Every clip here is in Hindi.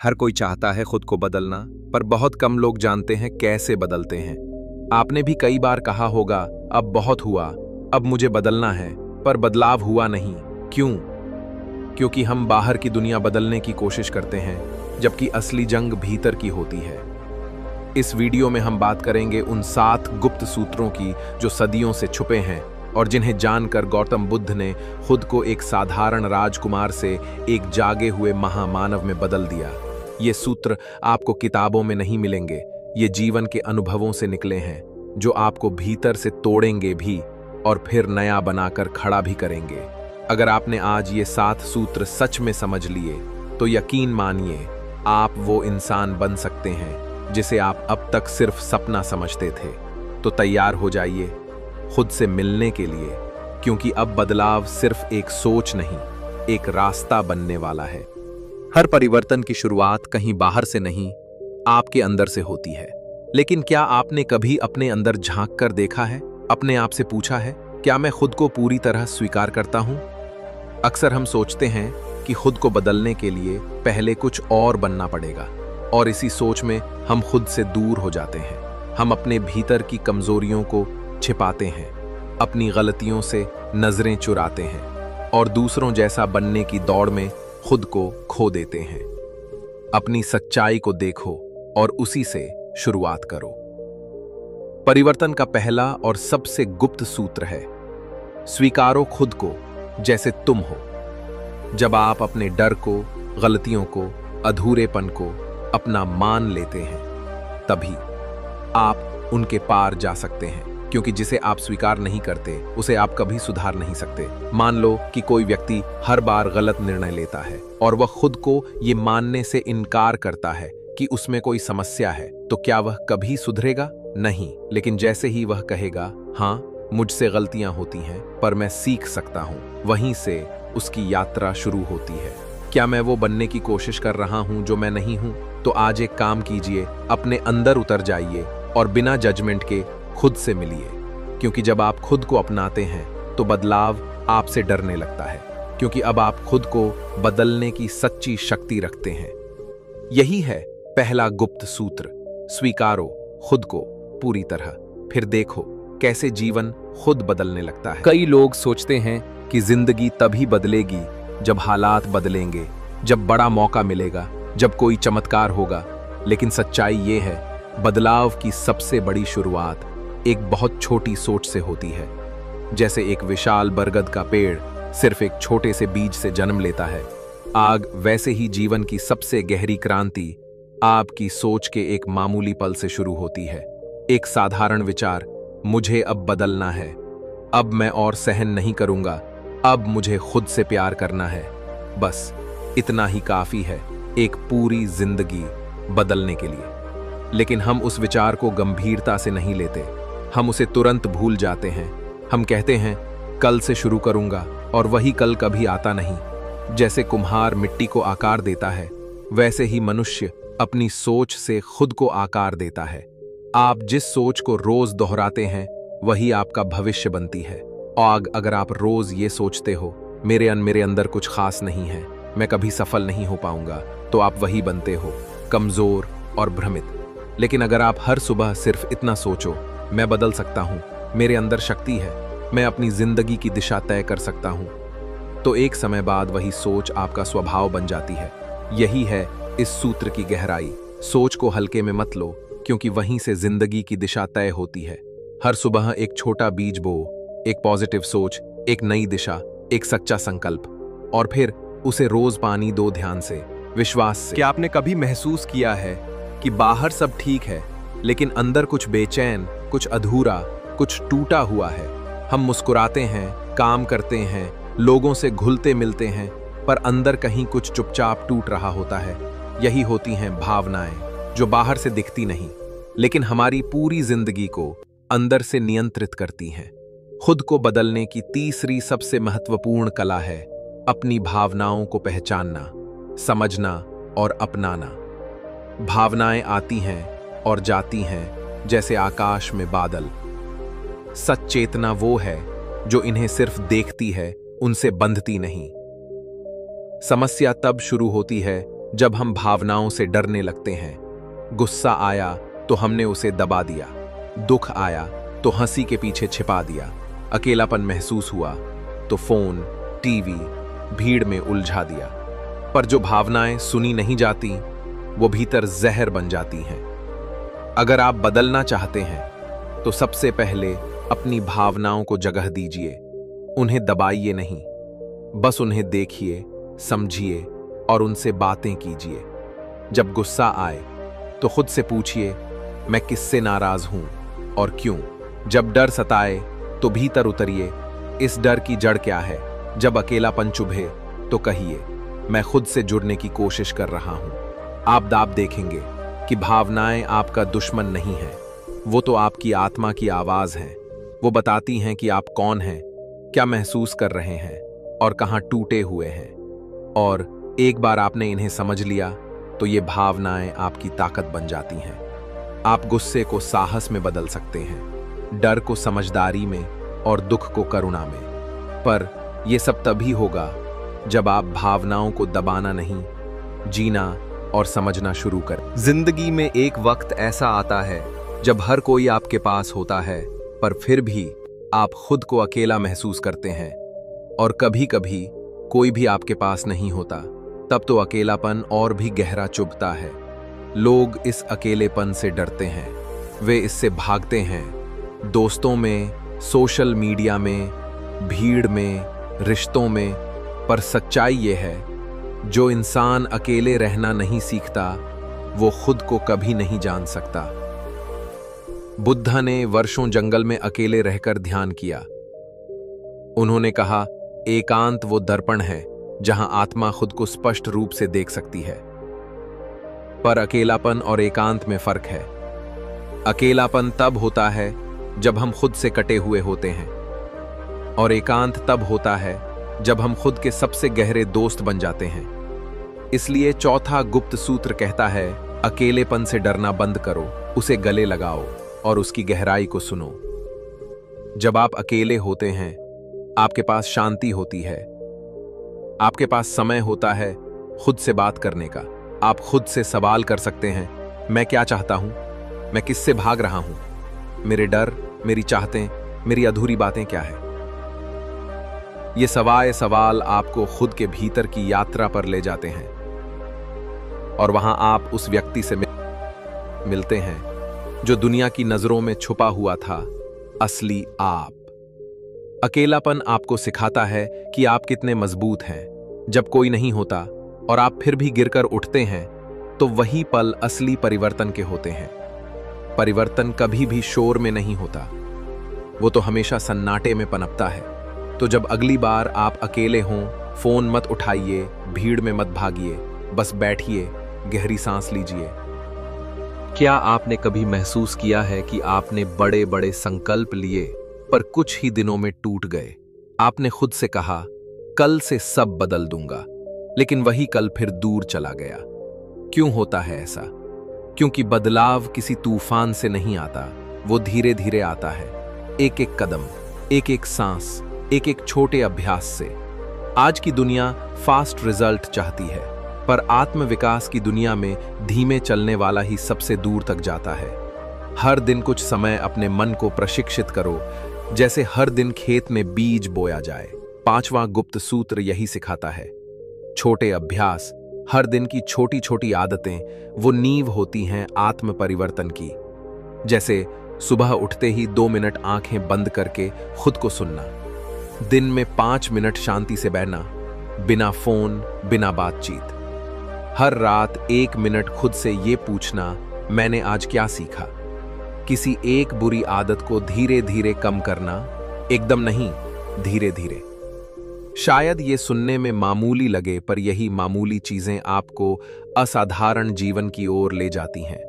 हर कोई चाहता है खुद को बदलना, पर बहुत कम लोग जानते हैं कैसे बदलते हैं। आपने भी कई बार कहा होगा, अब बहुत हुआ, अब मुझे बदलना है, पर बदलाव हुआ नहीं। क्यों? क्योंकि हम बाहर की दुनिया बदलने की कोशिश करते हैं, जबकि असली जंग भीतर की होती है। इस वीडियो में हम बात करेंगे उन 7 गुप्त सूत्रों की जो सदियों से छुपे हैं और जिन्हें जानकर गौतम बुद्ध ने खुद को एक साधारण राजकुमार से एक जागे हुए महामानव में बदल दिया। ये सूत्र आपको किताबों में नहीं मिलेंगे, ये जीवन के अनुभवों से निकले हैं, जो आपको भीतर से तोड़ेंगे भी और फिर नया बनाकर खड़ा भी करेंगे। अगर आपने आज ये 7 सूत्र सच में समझ लिए, तो यकीन मानिए आप वो इंसान बन सकते हैं जिसे आप अब तक सिर्फ सपना समझते थे। तो तैयार हो जाइए खुद से मिलने के लिए, क्योंकि अब बदलाव सिर्फ एक सोच नहीं, एक रास्ता बनने वाला है। हर परिवर्तन की शुरुआत कहीं बाहर से नहीं, आपके अंदर से होती है। लेकिन क्या आपने कभी अपने अंदर झांक कर देखा है, अपने आप से पूछा है, क्या मैं खुद को पूरी तरह स्वीकार करता हूं? अक्सर हम सोचते हैं कि खुद को बदलने के लिए पहले कुछ और बनना पड़ेगा, और इसी सोच में हम खुद से दूर हो जाते हैं। हम अपने भीतर की कमजोरियों को छिपाते हैं, अपनी गलतियों से नजरें चुराते हैं और दूसरों जैसा बनने की दौड़ में खुद को खो देते हैं। अपनी सच्चाई को देखो और उसी से शुरुआत करो। परिवर्तन का पहला और सबसे गुप्त सूत्र है, स्वीकारो खुद को जैसे तुम हो। जब आप अपने डर को, गलतियों को, अधूरेपन को अपना मान लेते हैं, तभी आप उनके पार जा सकते हैं, क्योंकि जिसे आप स्वीकार नहीं करते उसे आप कभी सुधार नहीं सकते। मान लो कि कोई व्यक्ति हर बार गलत निर्णय लेता है और वह खुद को ये मानने से इनकार करता है कि उसमें कोई समस्या है, तो क्या वह कभी सुधरेगा? नहीं। लेकिन जैसे ही वह कहेगा, हाँ मुझसे गलतियां होती हैं पर मैं सीख सकता हूं, वहीं से उसकी यात्रा शुरू होती है। क्या मैं वो बनने की कोशिश कर रहा हूं जो मैं नहीं हूं? तो आज एक काम कीजिए, अपने अंदर उतर जाइए और बिना जजमेंट के खुद से मिलिए, क्योंकि जब आप खुद को अपनाते हैं तो बदलाव आपसे डरने लगता है, क्योंकि अब आप खुद को बदलने की सच्ची शक्ति रखते हैं। यही है पहला गुप्त सूत्र, स्वीकारो खुद को पूरी तरह, फिर देखो कैसे जीवन खुद बदलने लगता है। कई लोग सोचते हैं कि जिंदगी तभी बदलेगी जब हालात बदलेंगे, जब बड़ा मौका मिलेगा, जब कोई चमत्कार होगा। लेकिन सच्चाई ये है, बदलाव की सबसे बड़ी शुरुआत एक बहुत छोटी सोच से होती है। जैसे एक विशाल बरगद का पेड़ सिर्फ एक छोटे से बीज से जन्म लेता है, आग वैसे ही जीवन की सबसे गहरी क्रांति आपकी सोच के एक मामूली पल से शुरू होती है। एक साधारण विचार, मुझे अब बदलना है, अब मैं और सहन नहीं करूंगा, अब मुझे खुद से प्यार करना है, बस इतना ही काफी है एक पूरी जिंदगी बदलने के लिए। लेकिन हम उस विचार को गंभीरता से नहीं लेते, हम उसे तुरंत भूल जाते हैं। हम कहते हैं कल से शुरू करूंगा, और वही कल कभी आता नहीं। जैसे कुम्हार मिट्टी को आकार देता है, वैसे ही मनुष्य अपनी सोच से खुद को आकार देता है। आप जिस सोच को रोज दोहराते हैं, वही आपका भविष्य बनती है। और अगर आप रोज ये सोचते हो, मेरे अंदर कुछ खास नहीं है, मैं कभी सफल नहीं हो पाऊंगा, तो आप वही बनते हो, कमजोर और भ्रमित। लेकिन अगर आप हर सुबह सिर्फ इतना सोचो, मैं बदल सकता हूं, मेरे अंदर शक्ति है, मैं अपनी जिंदगी की दिशा तय कर सकता हूं, तो एक समय बाद वही सोच आपका स्वभाव बन जाती है। यही है इस सूत्र की गहराई। सोच को हल्के में मत लो, क्योंकि वहीं से जिंदगी की दिशा तय होती है। हर सुबह एक छोटा बीज बो, एक पॉजिटिव सोच, एक नई दिशा, एक सच्चा संकल्प, और फिर उसे रोज पानी दो, ध्यान से, विश्वास से। क्या आपने कभी महसूस किया है कि बाहर सब ठीक है, लेकिन अंदर कुछ बेचैन, कुछ अधूरा, कुछ टूटा हुआ है? हम मुस्कुराते हैं, काम करते हैं, लोगों से घुलते मिलते हैं, पर अंदर कहीं कुछ चुपचाप टूट रहा होता है। यही होती हैं भावनाएं, जो बाहर से दिखती नहीं, लेकिन हमारी पूरी जिंदगी को अंदर से नियंत्रित करती हैं। खुद को बदलने की तीसरी सबसे महत्वपूर्ण कला है अपनी भावनाओं को पहचानना, समझना और अपनाना। भावनाएं आती हैं और जाती हैं जैसे आकाश में बादल। सच चेतना वो है जो इन्हें सिर्फ देखती है, उनसे बंधती नहीं। समस्या तब शुरू होती है जब हम भावनाओं से डरने लगते हैं। गुस्सा आया तो हमने उसे दबा दिया, दुख आया तो हंसी के पीछे छिपा दिया, अकेलापन महसूस हुआ तो फोन, टीवी, भीड़ में उलझा दिया। पर जो भावनाएं सुनी नहीं जाती वो भीतर जहर बन जाती हैं। अगर आप बदलना चाहते हैं तो सबसे पहले अपनी भावनाओं को जगह दीजिए। उन्हें दबाइए नहीं, बस उन्हें देखिए, समझिए और उनसे बातें कीजिए। जब गुस्सा आए तो खुद से पूछिए, मैं किससे नाराज हूं और क्यों। जब डर सताए तो भीतर उतरिए, इस डर की जड़ क्या है। जब अकेलापन चुभे तो कहिए, मैं खुद से जुड़ने की कोशिश कर रहा हूं। आप देखेंगे कि भावनाएं आपका दुश्मन नहीं है, वो तो आपकी आत्मा की आवाज है। वो बताती हैं कि आप कौन हैं, क्या महसूस कर रहे हैं और कहां टूटे हुए हैं। और एक बार आपने इन्हें समझ लिया तो ये भावनाएं आपकी ताकत बन जाती हैं। आप गुस्से को साहस में बदल सकते हैं, डर को समझदारी में और दुख को करुणा में। पर यह सब तभी होगा जब आप भावनाओं को दबाना नहीं, जीना और समझना शुरू करें। जिंदगी में एक वक्त ऐसा आता है जब हर कोई आपके पास होता है, पर फिर भी आप खुद को अकेला महसूस करते हैं। और कभी कभी कोई भी आपके पास नहीं होता, तब तो अकेलापन और भी गहरा चुभता है। लोग इस अकेलेपन से डरते हैं, वे इससे भागते हैं, दोस्तों में, सोशल मीडिया में, भीड़ में, रिश्तों में। पर सच्चाई ये है, जो इंसान अकेले रहना नहीं सीखता वो खुद को कभी नहीं जान सकता। बुद्ध ने वर्षों जंगल में अकेले रहकर ध्यान किया। उन्होंने कहा, एकांत वो दर्पण है जहां आत्मा खुद को स्पष्ट रूप से देख सकती है। पर अकेलापन और एकांत में फर्क है। अकेलापन तब होता है जब हम खुद से कटे हुए होते हैं, और एकांत तब होता है जब हम खुद के सबसे गहरे दोस्त बन जाते हैं। इसलिए चौथा गुप्त सूत्र कहता है, अकेलेपन से डरना बंद करो, उसे गले लगाओ और उसकी गहराई को सुनो। जब आप अकेले होते हैं, आपके पास शांति होती है, आपके पास समय होता है खुद से बात करने का। आप खुद से सवाल कर सकते हैं, मैं क्या चाहता हूं, मैं किससे भाग रहा हूं, मेरे डर, मेरी चाहतें, मेरी अधूरी बातें क्या है। ये सवाल आपको खुद के भीतर की यात्रा पर ले जाते हैं, और वहां आप उस व्यक्ति से मिलते हैं जो दुनिया की नजरों में छुपा हुआ था, असली आप। अकेलापन आपको सिखाता है कि आप कितने मजबूत हैं। जब कोई नहीं होता और आप फिर भी गिरकर उठते हैं, तो वही पल असली परिवर्तन के होते हैं। परिवर्तन कभी भी शोर में नहीं होता, वो तो हमेशा सन्नाटे में पनपता है। तो जब अगली बार आप अकेले हों, फोन मत उठाइए, भीड़ में मत भागिए, बस बैठिए, गहरी सांस लीजिए। क्या आपने कभी महसूस किया है कि आपने बड़े बड़े संकल्प लिए पर कुछ ही दिनों में टूट गए? आपने खुद से कहा, कल से सब बदल दूंगा, लेकिन वही कल फिर दूर चला गया। क्यों होता है ऐसा? क्योंकि बदलाव किसी तूफान से नहीं आता, वो धीरे धीरे आता है, एक एक कदम, एक एक सांस, एक एक छोटे अभ्यास से। आज की दुनिया फास्ट रिजल्ट चाहती है, पर आत्मविकास की दुनिया में धीमे चलने वाला ही सबसे दूर तक जाता है। हर दिन कुछ समय अपने मन को प्रशिक्षित करो, जैसे हर दिन खेत में बीज बोया जाए। पांचवां गुप्त सूत्र यही सिखाता है, छोटे अभ्यास, हर दिन की छोटी छोटी आदतें, वो नींव होती हैं आत्म परिवर्तन की। जैसे सुबह उठते ही 2 मिनट आंखें बंद करके खुद को सुनना, दिन में 5 मिनट शांति से बैठना, बिना फोन, बिना बातचीत। हर रात 1 मिनट खुद से ये पूछना, मैंने आज क्या सीखा। किसी एक बुरी आदत को धीरे धीरे कम करना, एकदम नहीं, धीरे धीरे। शायद ये सुनने में मामूली लगे, पर यही मामूली चीजें आपको असाधारण जीवन की ओर ले जाती हैं।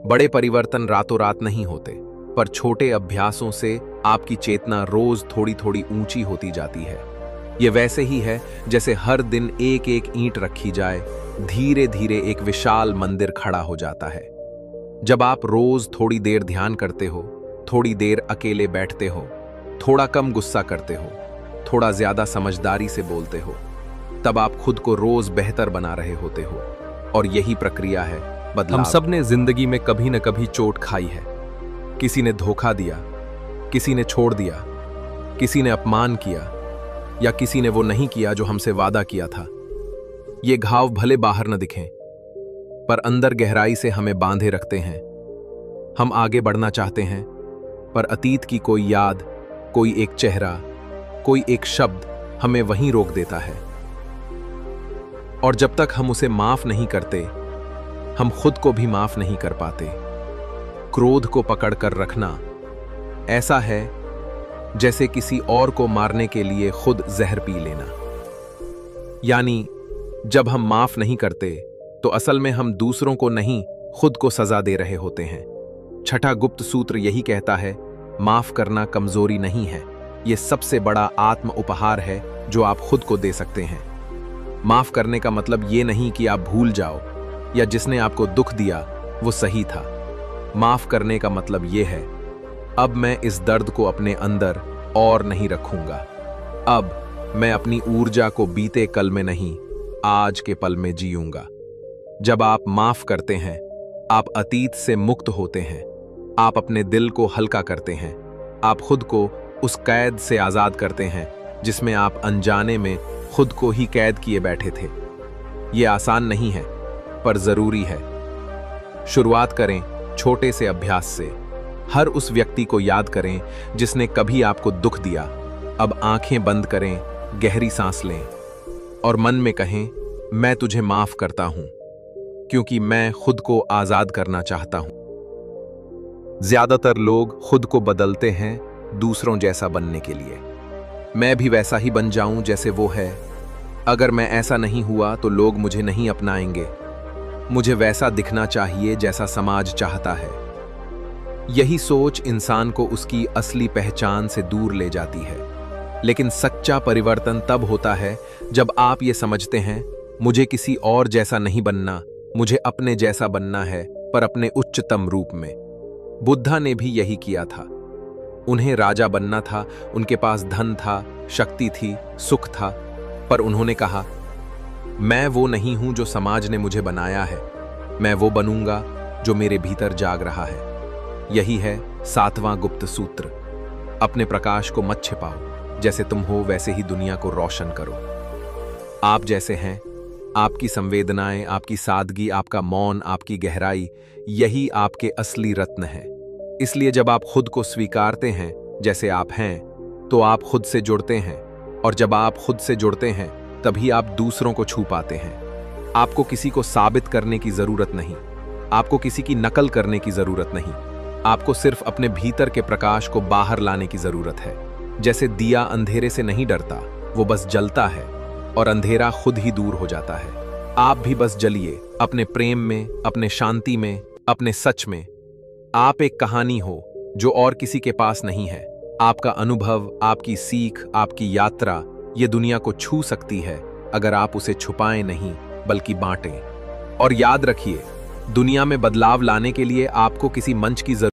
बड़े परिवर्तन रातों रात नहीं होते, पर छोटे अभ्यासों से आपकी चेतना रोज थोड़ी थोड़ी ऊंची होती जाती है। ये वैसे ही है जैसे हर दिन एक एक ईंट रखी जाए, धीरे धीरे एक विशाल मंदिर खड़ा हो जाता है। जब आप रोज थोड़ी देर ध्यान करते हो, थोड़ी देर अकेले बैठते हो, थोड़ा कम गुस्सा करते हो, थोड़ा ज्यादा समझदारी से बोलते हो, तब आप खुद को रोज बेहतर बना रहे होते हो। और यही प्रक्रिया है बदलाव। हम सब ने जिंदगी में कभी न कभी चोट खाई है। किसी ने धोखा दिया, किसी ने छोड़ दिया, किसी ने अपमान किया, या किसी ने वो नहीं किया जो हमसे वादा किया था। ये घाव भले बाहर न दिखें, पर अंदर गहराई से हमें बांधे रखते हैं। हम आगे बढ़ना चाहते हैं, पर अतीत की कोई याद, कोई एक चेहरा, कोई एक शब्द हमें वहीं रोक देता है। और जब तक हम उसे माफ नहीं करते, हम खुद को भी माफ नहीं कर पाते। क्रोध को पकड़ कर रखना ऐसा है जैसे किसी और को मारने के लिए खुद जहर पी लेना। यानी जब हम माफ नहीं करते तो असल में हम दूसरों को नहीं, खुद को सजा दे रहे होते हैं। छठा गुप्त सूत्र यही कहता है, माफ करना कमजोरी नहीं है, यह सबसे बड़ा आत्म उपहार है जो आप खुद को दे सकते हैं। माफ करने का मतलब ये नहीं कि आप भूल जाओ या जिसने आपको दुख दिया वो सही था। माफ करने का मतलब ये है, अब मैं इस दर्द को अपने अंदर और नहीं रखूंगा। अब मैं अपनी ऊर्जा को बीते कल में नहीं, आज के पल में जीऊंगा। जब आप माफ करते हैं, आप अतीत से मुक्त होते हैं। आप अपने दिल को हल्का करते हैं। आप खुद को उस कैद से आजाद करते हैं जिसमें आप अनजाने में खुद को ही कैद किए बैठे थे। यह आसान नहीं है, पर जरूरी है। शुरुआत करें छोटे से अभ्यास से। हर उस व्यक्ति को याद करें जिसने कभी आपको दुख दिया। अब आंखें बंद करें, गहरी सांस लें और मन में कहें, मैं तुझे माफ करता हूं, क्योंकि मैं खुद को आजाद करना चाहता हूं। ज्यादातर लोग खुद को बदलते हैं दूसरों जैसा बनने के लिए। मैं भी वैसा ही बन जाऊं जैसे वो है। अगर मैं ऐसा नहीं हुआ तो लोग मुझे नहीं अपनाएंगे। मुझे वैसा दिखना चाहिए जैसा समाज चाहता है। यही सोच इंसान को उसकी असली पहचान से दूर ले जाती है। लेकिन सच्चा परिवर्तन तब होता है जब आप ये समझते हैं, मुझे किसी और जैसा नहीं बनना, मुझे अपने जैसा बनना है, पर अपने उच्चतम रूप में। बुद्धा ने भी यही किया था। उन्हें राजा बनना था, उनके पास धन था, शक्ति थी, सुख था, पर उन्होंने कहा, मैं वो नहीं हूं जो समाज ने मुझे बनाया है, मैं वो बनूंगा जो मेरे भीतर जाग रहा है। यही है 7वां गुप्त सूत्र। अपने प्रकाश को मत छिपाओ, जैसे तुम हो वैसे ही दुनिया को रोशन करो। आप जैसे हैं, आपकी संवेदनाएं, आपकी सादगी, आपका मौन, आपकी गहराई, यही आपके असली रत्न है। इसलिए जब आप खुद को स्वीकारते हैं जैसे आप हैं, तो आप खुद से जुड़ते हैं, और जब आप खुद से जुड़ते हैं तभी आप दूसरों को छू पाते हैं। आपको किसी को साबित करने की जरूरत नहीं, आपको किसी की नकल करने की जरूरत नहीं। आपको सिर्फ अपने भीतर के प्रकाश को बाहर लाने की जरूरत है। जैसे दिया अंधेरे से नहीं डरता, वो बस जलता है और अंधेरा खुद ही दूर हो जाता है। आप भी बस जलिए, अपने प्रेम में, अपने शांति में, अपने सच में। आप एक कहानी हो जो और किसी के पास नहीं है। आपका अनुभव, आपकी सीख, आपकी यात्रा ये दुनिया को छू सकती है अगर आप उसे छुपाएं नहीं, बल्कि बांटें। और याद रखिए, दुनिया में बदलाव लाने के लिए आपको किसी मंच की जरूरत